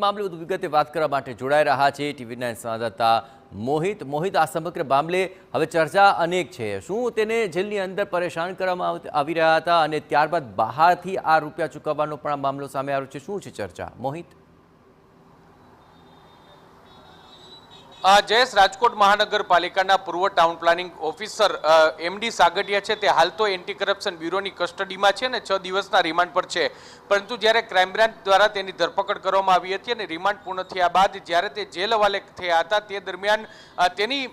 મામલે વધુ વિગતે વાત કરવા માટે જોડાઈ રહ્યા છે TV9 સંવાદદાતા મોહિત, આ સમગ્ર મામલે હવે ચર્ચા અનેક છે। શું તેને જેલની અંદર પરેશાન કરવામાં આવી રહ્યા હતા અને ત્યારબાદ બહારથી આ રૂપિયા ચૂકવવાનો પણ આ મામલો સામે આવ્યો છે? શું છે ચર્ચા, મોહિત? જયેશ, રાજકોટ મહાનગરપાલિકાના પૂર્વ town planning officer MD Sagathiya છે તે હાલ તો એન્ટી કરપ્શન બ્યુરોની કસ્ટડીમાં છે ને 6 દિવસના રિમાન્ડ પર છે, પરંતુ જ્યારે ક્રાઇમ બ્રાન્ચ દ્વારા તેની ધરપકડ કરવામાં આવી હતી અને રિમાન્ડ પૂર્ણ થયા બાદ જ્યારે તે જેલ હવાલે થયા હતા તે દરમિયાન તેની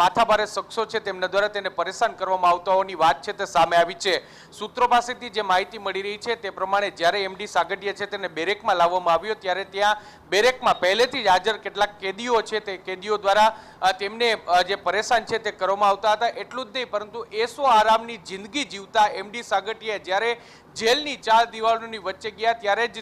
માથાભારે શખ્સો છે તેમના દ્વારા તેને પરેશાન કરવામાં આવતા હોવાની વાત છે તે સામે આવી છે। સૂત્રો પાસેથી જે માહિતી મળી રહી છે તે પ્રમાણે જ્યારે MD સાગઠિયા છે તેને બેરેકમાં લાવવામાં આવ્યો ત્યારે ત્યાં બેરેકમાં પહેલેથી જ હાજર કેટલાક કેદીઓ છે તે કેદીઓ દ્વારા તેમને જે પરેશાન છે તે કરવામાં આવતા હતા। એટલું જ નહીં, પરંતુ એસો આરામની જિંદગી જીવતા MD સાગઠિયા જ્યારે જેલની 4 દિવાલોની વચ્ચે ગયા ત્યારે જ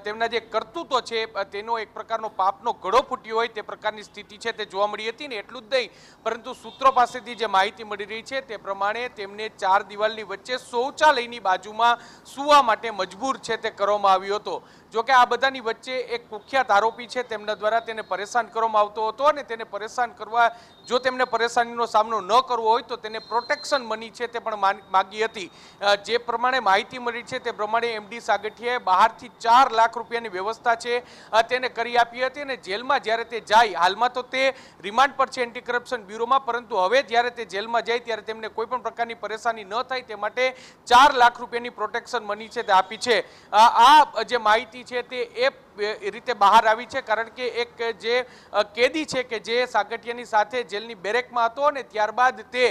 તેમના જે કરતૂતો છે તેનો એક પ્રકારનો પાપનો ગળો ફૂટ્યો હોય તે પ્રકારની સ્થિતિ છે તે જોવા મળી હતી ને એટલું જ નહીં, પરંતુ સૂત્રો પાસેથી જે માહિતી મળી રહી છે તે પ્રમાણે તેમને 4 દિવાલની વચ્ચે શૌચાલયની બાજુમાં સૂવા માટે મજબૂર છે તે કરવામાં આવ્યો હતો। જોકે આ બધાની વચ્ચે એક કુખ્યાત આરોપી છે તેમના દ્વારા તેને પરેશાન કરવામાં આવતો હતો અને તેને પરેશાન કરવા, જો તેમને પરેશાનીનો સામનો ન કરવો હોય તો તેને પ્રોટેક્શન મની છે તે પણ માગી હતી। જે પ્રમાણે માહિતી મળી છે તે પ્રમાણે MD સાગઠિયાએ બહારથી 4 લાખ રૂપિયાની વ્યવસ્થા છે તેને કરી આપી હતી અને જેલમાં જ્યારે તે જાય, હાલમાં તો તે રિમાન્ડ પર છે એન્ટી કરપ્શન બ્યુરોમાં, પરંતુ હવે જ્યારે તે જેલમાં જાય ત્યારે તેમને કોઈ પણ પ્રકારની પરેશાની ન થાય તે માટે 4 લાખ રૂપિયાની પ્રોટેક્શન મની છે તે આપી છે। આ જે માહિતી છે તે એ રીતે બહાર આવી છે કારણ કે એક જે કેદી છે કે જે સાગઠિયાની સાથે જેલની બેરેકમાં હતો અને ત્યારબાદ તે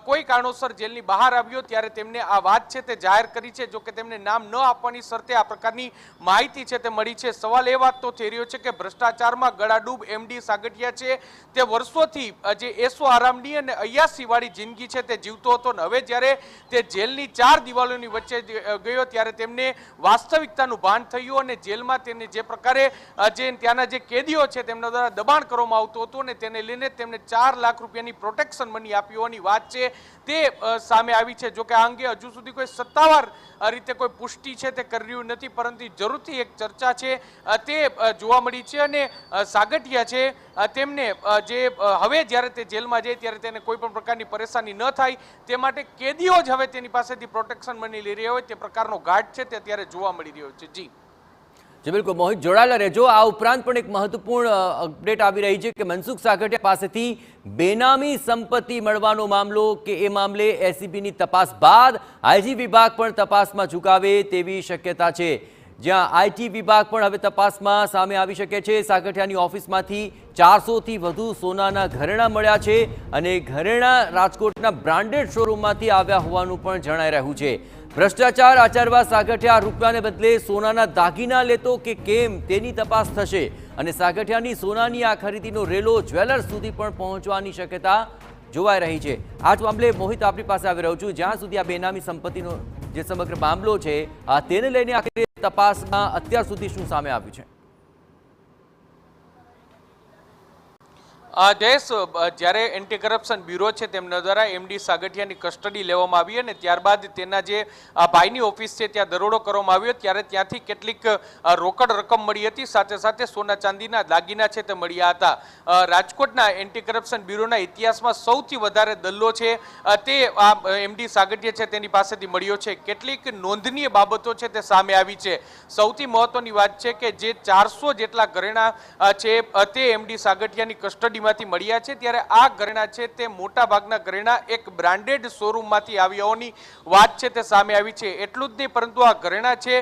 કોઈ કારણોસર જેલની બહાર આવ્યો ત્યારે તેમને આ વાત છે તે જાહેર કરી છે। જો કે તેમને નામ ન આપવાની શરતે આ પ્રકારની માહિતી છે તે મળી છે। સવાલ એ વાત તો થઈ રહ્યો છે કે ભ્રષ્ટાચારમાં ગળાડૂબ MD સાગઠિયા છે તે વર્ષોથી જે એસો આરામની અને અયાસી વાળી જિંદગી છે તે જીવતો હતો ને હવે જ્યારે તે જેલની 4 દિવાલોની વચ્ચે ગયો ત્યારે તેમને વાસ્તવિકતાનું ભાન થયું અને જેલમાં તેને જે પ્રકારે જે ત્યાંના જે કેદીઓ છે તેમના દ્વારા દબાણ કરવામાં આવતું હતું અને તેને લઈને તેમને 4 લાખ રૂપિયાની પ્રોટેક્શન મની આપી હોવાની વાત છે તે સામે આવી છે। જો કે આ અંગે હજુ સુધી કોઈ સત્તાવાર રીતે કોઈ પુષ્ટિ છે તે કરી રહ્યું નથી, પરંતુ જરૂરથી એક ચર્ચા છે તે જોવા મળી છે અને સાગઠિયા છે તેમને જે હવે જ્યારે તે જેલમાં જાય ત્યારે તેને કોઈ પણ પ્રકારની પરેશાની ન થાય તે માટે કેદીઓ જ હવે તેની પાસેથી પ્રોટેક્શન મની લઈ રહ્યા હોય તે પ્રકારનો ઘાટ છે તે અત્યારે જોવા મળી રહ્યો છે। જી બિલકુલ મોહિત, જોડાયેલા રહેજો। આ ઉપરાંત પણ એક મહત્વપૂર્ણ અપડેટ આવી રહી છે કે મનસુખ સાગઠિયા પાસેથી બેનામી સંપત્તિ મળવાનો મામલો કે એ મામલે SCBની તપાસ બાદ IG વિભાગ પણ તપાસમાં ઝુકાવે તેવી શક્યતા છે, જ્યાં IT વિભાગ પણ હવે તપાસમાં સામે આવી શકે છે। સાગઠિયાની ઓફિસમાંથી 400થી વધુ સોનાના ઘરેણાં મળ્યા છે અને ઘરેણાં રાજકોટના બ્રાન્ડેડ શોરૂમમાંથી આવ્યા હોવાનું પણ જણાઈ રહ્યું છે। ભ્રષ્ટાચાર આચરવા સાગઠિયા રૂપિયાને બદલે સોનાના દાગીના લેતો કે કેમ તેની તપાસ થશે અને સાગઠિયાની સોનાની આ ખરીદીનો રેલો જ્વેલર્સ સુધી પણ પહોંચવાની શક્યતા જોવાઈ રહી છે। આ જ મામલે મોહિત આપણી પાસે આવી રહ્યો છું, જ્યાં સુધી આ બેનામી સંપત્તિનો જે સમગ્ર મામલો છે તેને લઈને આખરે તપાસમાં અત્યાર સુધી શું સામે આવ્યું છે? જયેશ, જ્યારે એન્ટી કરપ્શન બ્યુરો છે તેમના દ્વારા MD સાગઠિયાની કસ્ટડી લેવામાં આવી અને ત્યારબાદ તેના જે ભાઈની ઓફિસ છે ત્યાં દરોડો કરવામાં આવ્યો ત્યારે ત્યાંથી કેટલીક રોકડ રકમ મળી હતી, સાથે સાથે સોના ચાંદીના દાગીના છે તે મળ્યા હતા। રાજકોટના એન્ટી કરપ્શન બ્યુરોના ઇતિહાસમાં સૌથી વધારે દલ્લો છે તે MD સાગઠિયા છે તેની પાસેથી મળ્યો છે। કેટલીક નોંધનીય બાબતો છે તે સામે આવી છે। સૌથી મહત્વની વાત છે કે જે 400 જેટલા ઘરેણાં છે તે MD સાગઠિયાની કસ્ટડી માંથી મળ્યા છે, ત્યારે આ ઘરેણાં છે તે મોટા ભાગના ઘરેણાં એક બ્રાન્ડેડ શોરૂમમાંથી આવ્યા હોવાની વાત છે તે સામે આવી છે। એટલું જ નહીં, પરંતુ આ ઘરેણાં છે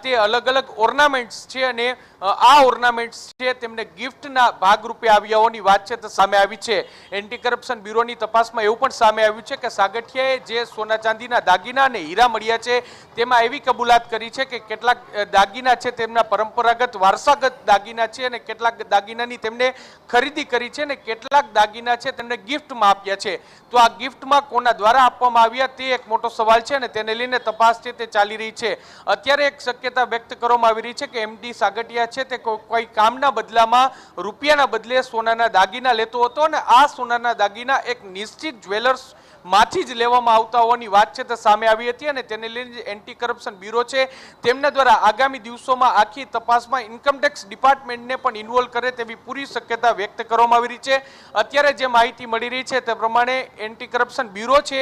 તે અલગ અલગ ઓર્નામેન્ટ્સ છે અને આ ઓર્નામેન્ટ્સ છે તેમને ગિફ્ટના ભાગરૂપે આવ્યા હોવાની વાત છે તે સામે આવી છે। એન્ટી કરપ્શન બ્યુરોની તપાસમાં એવું પણ સામે આવ્યું છે કે સાગઠિયાએ જે સોના ચાંદીના દાગીના અને હીરા મળ્યા છે તેમાં એવી કબૂલાત કરી છે કે કેટલાક દાગીના છે તેમના પરંપરાગત વારસાગત દાગીના છે અને કેટલાક દાગીનાની તેમને ખરીદી કરી છે અને કેટલાક દાગીના છે તેમને ગિફ્ટમાં આપ્યા છે। તો આ ગિફ્ટમાં કોના દ્વારા આપવામાં આવ્યા તે એક મોટો સવાલ છે અને તેને લઈને તપાસ છે તે ચાલી રહી છે। અત્યારે એક શક્યતા વ્યક્ત કરવામાં આવી રહી છે કે MD સાગઠિયા છે તે કોઈ કામના બદલામાં રૂપિયાના બદલે સોનાના દાગીના લેતો હતો અને આ સોનાના દાગીના એક નિશ્ચિત જ્વેલર્સ માંથી જ લેવામાં આવતા હોવાની વાત છે તે સામે આવી હતી અને તેને લઈને એન્ટી કરપ્શન બ્યુરો છે તેમના દ્વારા આગામી દિવસોમાં આખી તપાસમાં ઇન્કમટેક્સ ડિપાર્ટમેન્ટને પણ ઇન્વોલ્વ કરે તેવી પૂરી શક્યતા વ્યક્ત કરવામાં આવી રહી છે। અત્યારે જે માહિતી મળી રહી છે તે પ્રમાણે એન્ટી કરપ્શન બ્યુરો છે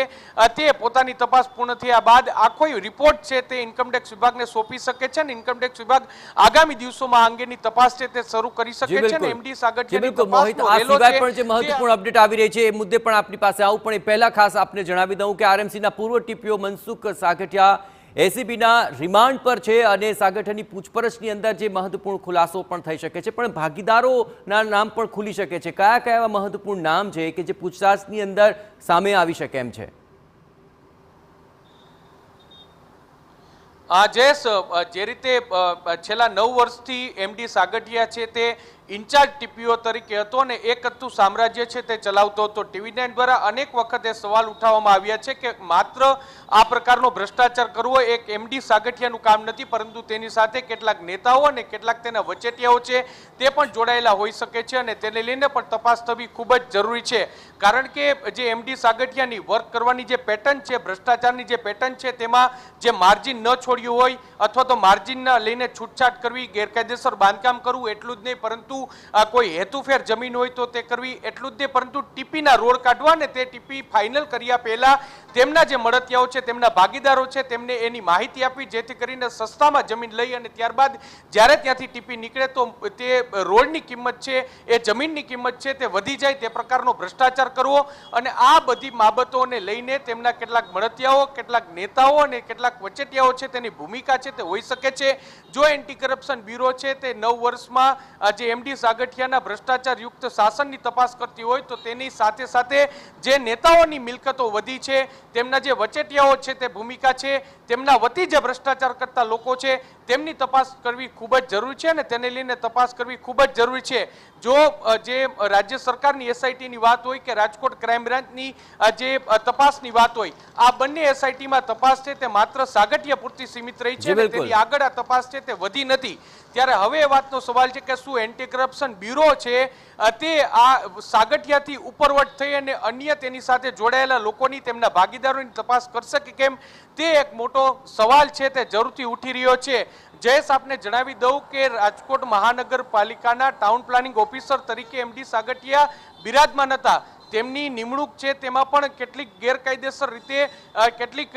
તે પોતાની તપાસ પૂર્ણ થયા બાદ આખો રિપોર્ટ છે તે ઇન્કમટેક્સ વિભાગને સોંપી શકે છે અને ઇન્કમટેક્સ વિભાગ આગામી દિવસોમાં આ અંગેની તપાસ છે તે શરૂ કરી શકે છે અને એમડી સાગઠિયાની તપાસનો રેલો છે પણ જે મહત્વપૂર્ણ અપડેટ આવી રહી છે એ મુદ્દે પણ આપની પાસે આવું, પણ એ પહેલા ખાસ આપને જણાવી દઉં કે આરએમસીના પૂર્વ ટીપીઓ મનસુખ સાગઠિયા એસીબીના રિમાન્ડ પર છે અને સાગઠિયાની પૂછપરછની અંદર જે મહત્વપૂર્ણ ખુલાસો પણ થઈ શકે છે, પણ ભાગીદારોના નામ પણ ખુલી શકે છે। કયા કયા એવા મહત્વપૂર્ણ નામ છે કે જે પૂછતાછની અંદર સામે આવી શકે એમ છે? જયેશ, જે રીતે છેલ્લા 9 વર્ષથી એમડી સાગઠિયા છે તે ઇન્ચાર્જ ટીપીઓ તરીકે હતો અને એક હતું સામ્રાજ્ય છે તે ચલાવતો હતો। ટીવી9 દ્વારા અનેક વખત એ સવાલ ઉઠાવવામાં આવ્યા છે કે માત્ર આ પ્રકારનો ભ્રષ્ટાચાર કરવો એક એમડી સાગઠિયાનું કામ નથી, પરંતુ તેની સાથે કેટલાક નેતાઓ અને કેટલાક તેના વચેટિયાઓ છે તે પણ જોડાયેલા હોઈ શકે છે અને તેને લઈને પણ તપાસ થવી ખૂબ જ જરૂરી છે। કારણ કે જે એમડી સાગઠિયાની વર્ક કરવાની જે પેટર્ન છે, ભ્રષ્ટાચારની જે પેટર્ન છે, તેમાં જે માર્જિન ન છોડ્યું હોય અથવા તો માર્જિન લઈને છૂટછાટ કરવી, ગેરકાયદેસર બાંધકામ કરવું એટલું જ નહીં, પરંતુ કોઈ હેતુફેર જમીન હોય તો તે કરવી એટલું જ નહીં, પરંતુ ટીપીના રોડ કાઢવા ને તે ટીપી ફાઇનલ કર્યા પહેલા તેમના જે મળતિયાઓ છે, તેમના ભાગીદારો છે, તેમને એની માહિતી આપવી જેથી કરીને સસ્તામાં જમીન લઈ અને ત્યારબાદ જ્યારે ત્યાંથી ટીપી નીકળે તો તે રોડની કિંમત છે, એ જમીનની કિંમત છે તે વધી જાય તે પ્રકારનો ભ્રષ્ટાચાર કરવો અને આ બધી બાબતોને લઈને તેમના કેટલાક મળતિયાઓ, કેટલાક નેતાઓ અને કેટલાક વચેટિયાઓ છે તેની ભૂમિકા છે તે હોઈ શકે છે। જો એન્ટી કરપ્શન બ્યુરો છે તે 9 વર્ષમાં જે એમડી સાગઠિયાના ભ્રષ્ટાચાર યુક્ત શાસનની તપાસ કરતી હોય તો તેની સાથે સાથે જે નેતાઓની મિલકતો વધી છે, તેમના જે વચેટિયાઓ છે તે ભૂમિકા છે, તેમના વતી જે ભ્રષ્ટાચાર કરતા લોકો છે તેમની તપાસ કરવી ખૂબ જ જરૂરી છે અને તેને લઈને તપાસ કરવી ખૂબ જ જરૂરી છે। જો જે રાજ્ય સરકારની એસઆઈટીની વાત હોય કે રાજકોટ ક્રાઇમ બ્રાન્ચની જે તપાસની વાત હોય, આ બંને એસઆઈટીમાં તપાસ છે તે માત્ર સાગઠિયા પૂરતી સીમિત રહી છે અને તેની આગળ આ તપાસ છે તે વધી નથી। ત્યારે હવે એ વાતનો સવાલ છે કે શું એન્ટી કરપ્શન બ્યુરો છે તે આ સાગઠિયાથી ઉપરવટ થઈ અને અન્ય તેની સાથે જોડાયેલા લોકોની, તેમના ભાગીદારોની તપાસ કરશે કે કેમ, તે એક મોટો સવાલ છે તે જરૂરથી ઉઠી રહ્યો છે। જયેશ, આપને જણાવી દઉં કે રાજકોટ મહાનગરપાલિકાના ટાઉન પ્લાનિંગ ઓફિસર તરીકે એમડી સાગઠિયા બિરાજમાન હતા। તેમની નિમણૂક છે તેમાં પણ કેટલીક ગેરકાયદેસર રીતે કેટલીક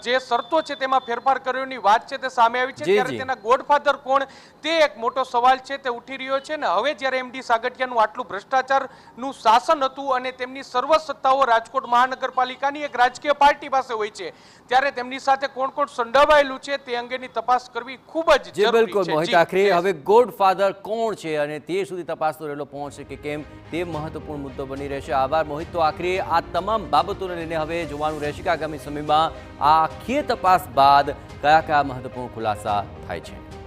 જે શરતો છે તેમાં ફેરફાર કર્યોની વાત છે તે સામે આવી છે। ત્યારે તેના ગોડફાધર કોણ, તે એક મોટો સવાલ છે તે ઉઠી રહ્યો છે ને હવે જ્યારે એમડી સાગઠિયાનું આટલું ભ્રષ્ટાચારનું શાસન હતું અને તેમની સર્વ સત્તાઓ રાજકોટ મહાનગરપાલિકાની એક રાજકીય પાર્ટી પાસે હોય છે, ત્યારે તેમની સાથે કોણ કોણ સંડોવાયેલું છે તે અંગેની તપાસ કરવી ખૂબ જ જરૂરી છે। મોહિત, આખરે હવે ગોડફાધર કોણ છે અને તે સુધી તપાસનો રેલો પહોંચશે કે કેમ તે મહત્વપૂર્ણ મુદ્દો બની રહેશે। આભાર મોહિત। તો આખરે આ તમામ બાબતોને લઈને હવે જોવાનું રહેશે કે આગામી સમયમાં આ આખી તપાસ બાદ કયા કયા મહત્વપૂર્ણ ખુલાસા થાય છે।